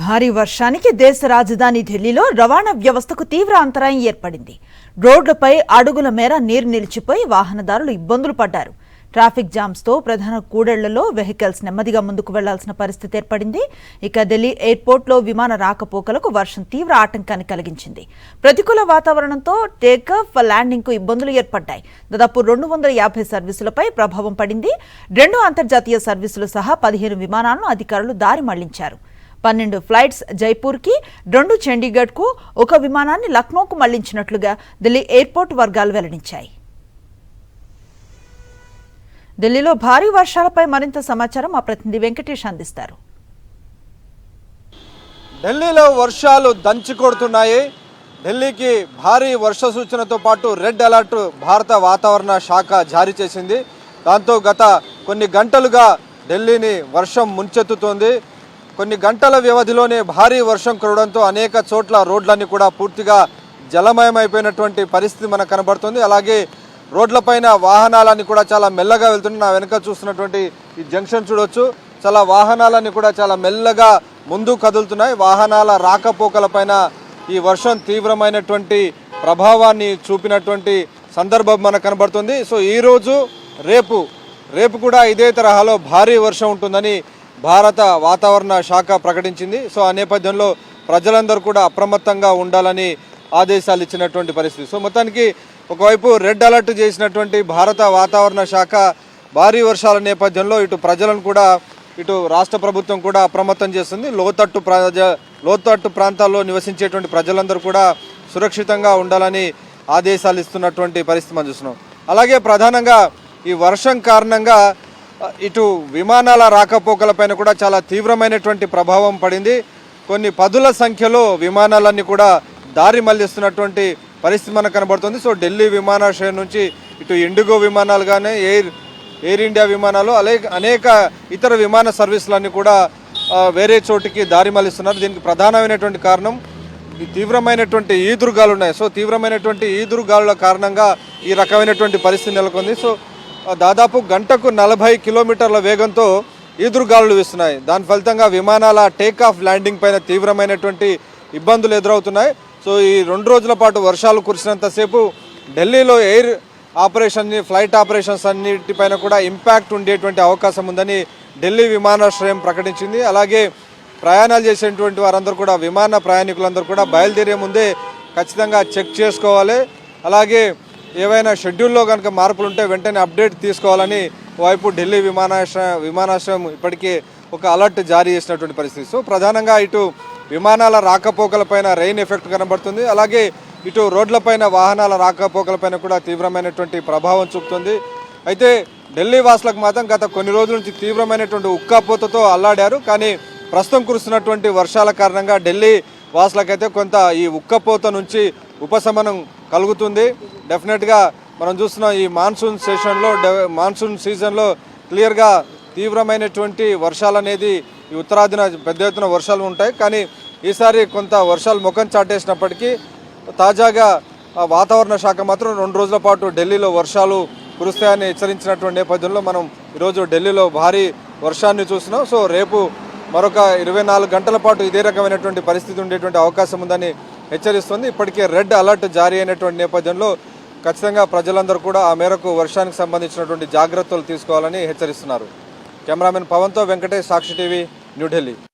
భారీ వర్షానికి దేశ రాజధాని ఢిల్లీలో రవాణా వ్యవస్థకు తీవ్ర అంతరాయం ఏర్పడింది. రోడ్లపై అడుగుల మేర నీరు నిలిచిపోయి వాహనదారులు ఇబ్బందులు పడ్డారు. ట్రాఫిక్ జామ్స్ తో ప్రధాన కూడళ్లలో వెహికల్స్ నెమ్మదిగా ముందుకు వెళ్లాల్సిన పరిస్థితి ఏర్పడింది. ఇక ఢిల్లీ ఎయిర్పోర్ట్లో విమాన రాకపోకలకు వర్షం తీవ్ర ఆటంకాన్ని కలిగించింది. ప్రతికూల వాతావరణంతో టేకాఫ్, ల్యాండింగ్ కు ఇబ్బందులు ఏర్పడ్డాయి. దాదాపు 250 సర్వీసులపై ప్రభావం పడింది. 2 అంతర్జాతీయ సర్వీసులు సహా 15 విమానాలను అధికారులు దారి మళ్లించారు. 12 ఫ్లైట్స్ జైపూర్కి, 2 చండీగఢ్కు, 1 విమానాన్ని లక్నోకు మళ్లించినట్లుగా ఢిల్లీ ఎయిర్పోర్ట్ వర్గాలు వెల్లడించాయి. ఢిల్లీలో భారీ వర్షాలపై మరింత సమాచారం మా ప్రతినిధి వెంకటేష్ అందిస్తారు. ఢిల్లీలో వర్షాలు దంచి కొడుతున్నాయి. ఢిల్లీకి భారీ వర్ష సూచనతో పాటు రెడ్ అలర్ట్ భారత వాతావరణ శాఖ జారీ చేసింది. దాంతో గత కొన్ని గంటలుగా ఢిల్లీని వర్షం ముంచెత్తుతోంది. కొన్ని గంటల వ్యవధిలోనే భారీ వర్షం కురవడంతో అనేక చోట్ల రోడ్లన్నీ కూడా పూర్తిగా జలమయమైపోయినటువంటి పరిస్థితి మనకు కనబడుతుంది. అలాగే రోడ్లపైన వాహనాలన్నీ కూడా చాలా మెల్లగా వెళ్తున్నాయి. నా వెనుక చూస్తున్నటువంటి ఈ జంక్షన్ చూడొచ్చు, చాలా వాహనాలన్నీ కూడా చాలా మెల్లగా ముందు కదులుతున్నాయి. వాహనాల రాకపోకలపైన ఈ వర్షం తీవ్రమైనటువంటి ప్రభావాన్ని చూపినటువంటి సందర్భం మనకు కనబడుతుంది. సో ఈరోజు రేపు కూడా ఇదే తరహాలో భారీ వర్షం ఉంటుందని భారత వాతావరణ శాఖ ప్రకటించింది. సో ఆ నేపథ్యంలో ప్రజలందరూ కూడా అప్రమత్తంగా ఉండాలని ఆదేశాలు ఇచ్చినటువంటి పరిస్థితి. సో మొత్తానికి ఒకవైపు రెడ్ అలర్ట్ చేసినటువంటి భారత వాతావరణ శాఖ భారీ వర్షాల నేపథ్యంలో ఇటు ప్రజలను కూడా ఇటు రాష్ట్ర ప్రభుత్వం కూడా అప్రమత్తం చేస్తుంది. లోతట్టు ప్రాంతాల్లో నివసించేటువంటి ప్రజలందరూ కూడా సురక్షితంగా ఉండాలని ఆదేశాలు ఇస్తున్నటువంటి పరిస్థితి మనం చూస్తున్నాం. అలాగే ప్రధానంగా ఈ వర్షం కారణంగా ఇటు విమానాల రాకపోకలపైన కూడా చాలా తీవ్రమైనటువంటి ప్రభావం పడింది. కొన్ని పదుల సంఖ్యలో విమానాలన్నీ కూడా దారి మళ్లిస్తున్నటువంటి పరిస్థితి మనకు కనబడుతుంది. సో ఢిల్లీ విమానాశ్రయం నుంచి ఇటు ఇండిగో విమానాలు కానీ ఎయిర్ ఇండియా విమానాలు అనేక ఇతర విమాన సర్వీసులన్నీ కూడా వేరే చోటికి దారి మళ్లిస్తున్నారు. దీనికి ప్రధానమైనటువంటి కారణం ఈ తీవ్రమైనటువంటి ఈదురుగాలు ఉన్నాయి. సో తీవ్రమైనటువంటి ఈదురుగాలుల కారణంగా ఈ రకమైనటువంటి పరిస్థితి నెలకొంది. సో దాదాపు గంటకు 40 కిలోమీటర్ల వేగంతో ఈదురుగాలులు వీస్తున్నాయి. దాని ఫలితంగా విమానాల టేకాఫ్, ల్యాండింగ్ పైన తీవ్రమైనటువంటి ఇబ్బందులు ఎదురవుతున్నాయి. సో ఈ 2 రోజుల పాటు వర్షాలు కురిసినంతసేపు ఢిల్లీలో ఎయిర్ ఆపరేషన్, ఫ్లైట్ ఆపరేషన్స్ అన్నిటిపైన కూడా ఇంపాక్ట్ ఉండేటువంటి అవకాశం ఉందని ఢిల్లీ విమానాశ్రయం ప్రకటించింది. అలాగే ప్రయాణాలు చేసేటువంటి వారందరూ కూడా, విమాన ప్రయాణికులందరూ కూడా బయలుదేరే ముందే ఖచ్చితంగా చెక్ చేసుకోవాలి. అలాగే ఏవైనా షెడ్యూల్లో కనుక మార్పులు ఉంటే వెంటనే అప్డేట్ తీసుకోవాలని వైపు ఢిల్లీ విమానాశ్రయం ఇప్పటికే ఒక అలర్ట్ జారీ చేసినటువంటి పరిస్థితి. సో ప్రధానంగా ఇటు విమానాల రాకపోకలపైన రెయిన్ ఎఫెక్ట్ కనబడుతుంది. అలాగే ఇటు రోడ్లపైన వాహనాల రాకపోకలపైన కూడా తీవ్రమైనటువంటి ప్రభావం చూపుతుంది. అయితే ఢిల్లీ వాసులకు మాత్రం గత కొన్ని రోజుల నుంచి తీవ్రమైనటువంటి ఉక్కపోతతో అల్లాడారు. కానీ ప్రస్తుతం కురుస్తున్నటువంటి వర్షాల కారణంగా ఢిల్లీ వాసులకైతే కొంత ఈ ఉక్కపోత నుంచి ఉపశమనం కలుగుతుంది. డెఫినెట్గా మనం చూస్తున్నాం ఈ మాన్సూన్ సీజన్లో క్లియర్గా తీవ్రమైనటువంటి వర్షాలు అనేది ఈ ఉత్తరాదిన పెద్ద ఎత్తున వర్షాలు ఉంటాయి. కానీ ఈసారి కొంత వర్షాలు ముఖం చాటేసినప్పటికీ తాజాగా వాతావరణ శాఖ మాత్రం 2 రోజుల పాటు ఢిల్లీలో వర్షాలు కురుస్తాయని హెచ్చరించినటువంటి నేపథ్యంలో మనం ఈరోజు ఢిల్లీలో భారీ వర్షాన్ని చూస్తున్నాం. సో రేపు మరొక 24 గంటల పాటు ఇదే రకమైనటువంటి పరిస్థితి ఉండేటువంటి అవకాశం ఉందని హెచ్చరిస్తుంది. ఇప్పటికే రెడ్ అలర్ట్ జారీ అయినటువంటి నేపథ్యంలో ఖచ్చితంగా ప్రజలందరూ కూడా ఆ మేరకు వర్షానికి సంబంధించినటువంటి జాగ్రత్తలు తీసుకోవాలని హెచ్చరిస్తున్నారు. కెమెరామెన్ పవన్తో వెంకటేష్, సాక్షి టీవీ, న్యూఢిల్లీ.